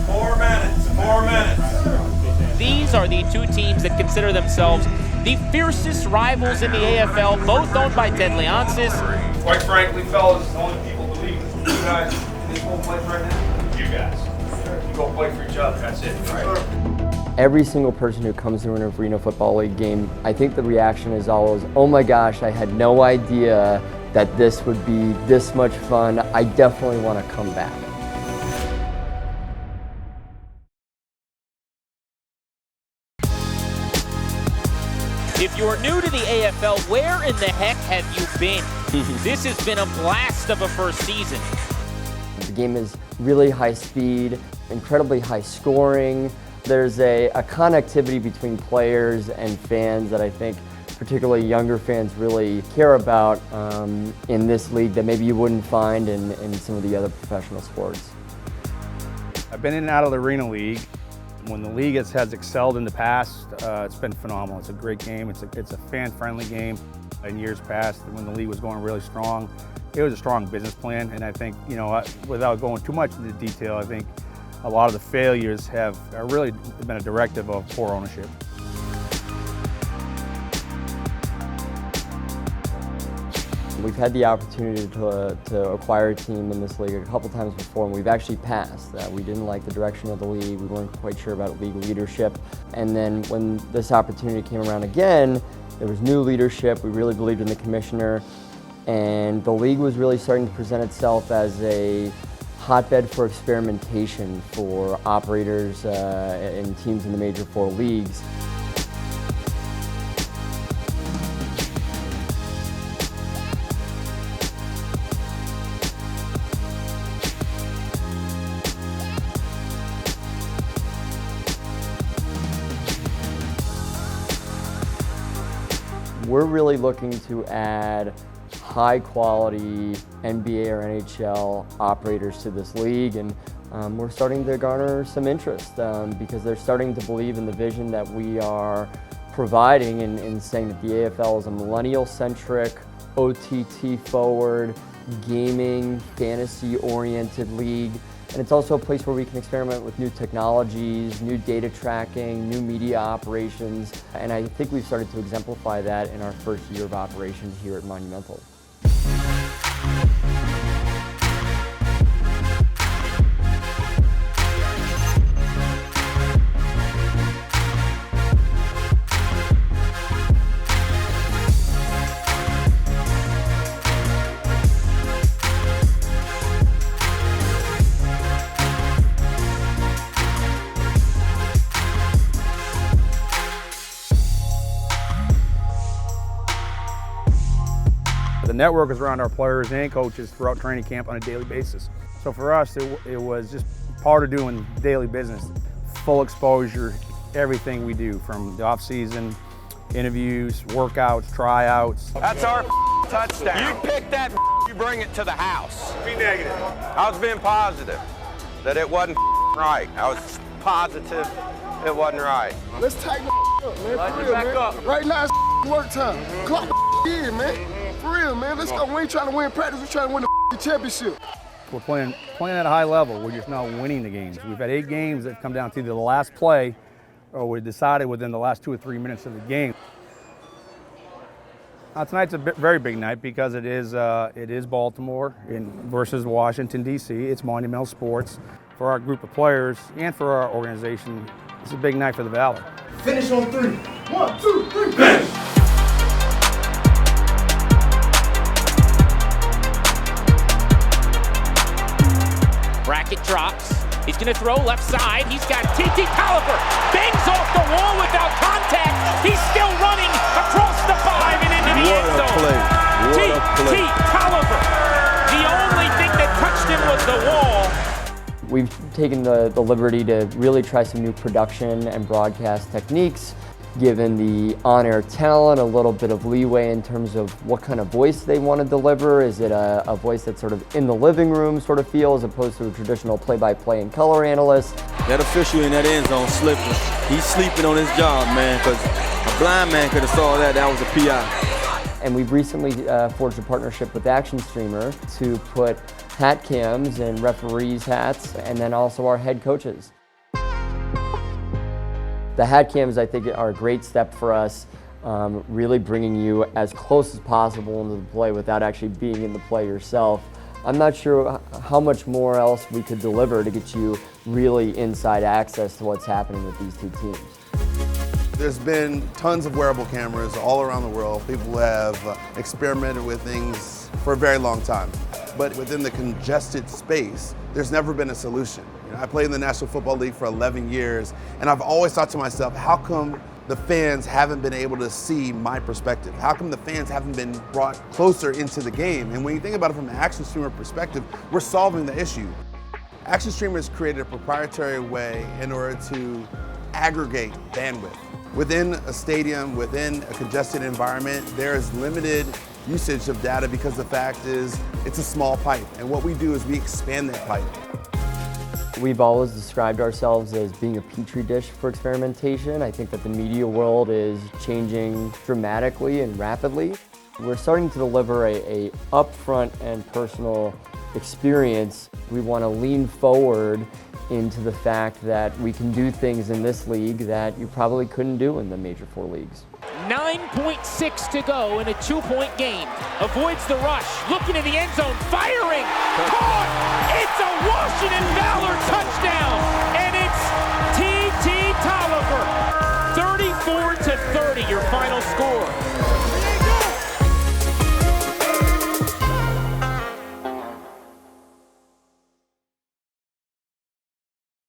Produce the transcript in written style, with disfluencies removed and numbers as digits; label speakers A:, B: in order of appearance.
A: 4 minutes, 4 minutes.
B: These are the two teams that consider themselves the fiercest rivals in the AFL, both owned by Ted Leonsis.
A: Quite frankly, fellas, the only people believe in you guys in this whole place right now, you guys. You go play for each other, that's it, right?
C: Every single person who comes to an Arena Football League game, I think the reaction is always, oh my gosh, I had no idea that this would be this much fun. I definitely want to come back.
B: If you're new to the AFL, where in the heck have you been? This has been a blast of a first season.
C: The game is really high speed, incredibly high scoring. There's a connectivity between players and fans that I think particularly younger fans really care about in this league that maybe you wouldn't find in some of the other professional sports.
D: I've been in and out of the Arena League. When the league has excelled in the past, it's been phenomenal. It's a great game. It's a fan-friendly game. In years past, when the league was going really strong, it was a strong business plan. And I think, you know, without going too much into detail, I think a lot of the failures have really been a directive of poor ownership.
C: We've had the opportunity to acquire a team in this league a couple times before, and we've actually passed. We didn't like the direction of the league. We weren't quite sure about league leadership. And then when this opportunity came around again, there was new leadership. We really believed in the commissioner, and the league was really starting to present itself as a hotbed for experimentation for operators and teams in the major four leagues. We're really looking to add high-quality NBA or NHL operators to this league, and we're starting to garner some interest because they're starting to believe in the vision that we are providing in saying that the AFL is a millennial-centric, OTT-forward, gaming, fantasy-oriented league. And it's also a place where we can experiment with new technologies, new data tracking, new media operations. And I think we've started to exemplify that in our first year of operation here at Monumental.
D: The network is around our players and coaches throughout training camp on a daily basis. So for us, it was just part of doing daily business. Full exposure, everything we do, from the off-season, interviews, workouts, tryouts.
E: That's our touchdown. You pick that, you bring it to the house.
A: Be negative.
E: I was being positive that it wasn't right. I was positive it wasn't right.
F: Let's tighten up, man. For real, man. Right now it's work time. Clock in, man. For real, man. Let's go. We ain't trying to win practice. We're trying to win the championship.
D: We're playing at a high level. We're just not winning the games. We've had 8 games that come down to either the last play or we decided within the last 2 or 3 minutes of the game. Tonight's a very big night because it is Baltimore versus Washington, D.C. It's monumental sports. For our group of players and for our organization, it's a big night for the Valley.
F: Finish on 3. 1, 2, 3, finish!
B: Bracket drops. He's going to throw left side. He's got T.T. Tolliver. Bangs off the wall without contact. He's still running across the 5 and into the end zone. T.T. Tolliver. The only thing that touched him was the wall.
C: We've taken the liberty to really try some new production and broadcast techniques, given the on-air talent a little bit of leeway in terms of what kind of voice they want to deliver. Is it a voice that's sort of in the living room sort of feel as opposed to a traditional play-by-play and color analyst?
G: That official in that end zone slipping. He's sleeping on his job, man, because a blind man could have saw that. That was a PI.
C: And we've recently forged a partnership with Action Streamer to put hat cams and referees' hats, and then also our head coaches. The hat cams, I think, are a great step for us, really bringing you as close as possible into the play without actually being in the play yourself. I'm not sure how much more else we could deliver to get you really inside access to what's happening with these two teams.
H: There's been tons of wearable cameras all around the world. People have experimented with things for a very long time. But within the congested space, there's never been a solution. I played in the National Football League for 11 years, and I've always thought to myself, how come the fans haven't been able to see my perspective? How come the fans haven't been brought closer into the game? And when you think about it from an action streamer perspective, we're solving the issue. Action Streamers created a proprietary way in order to aggregate bandwidth. Within a stadium, within a congested environment, there is limited usage of data because the fact is it's a small pipe. And what we do is we expand that pipe.
C: We've always described ourselves as being a petri dish for experimentation. I think that the media world is changing dramatically and rapidly. We're starting to deliver a upfront and personal experience. We want to lean forward into the fact that we can do things in this league that you probably couldn't do in the major 4 leagues.
B: 9.6 to go in a 2-point game. Avoids the rush, looking at the end zone, firing, caught! It's a Washington Valor touchdown, and it's T.T. Tolliver. 34-30, your final score.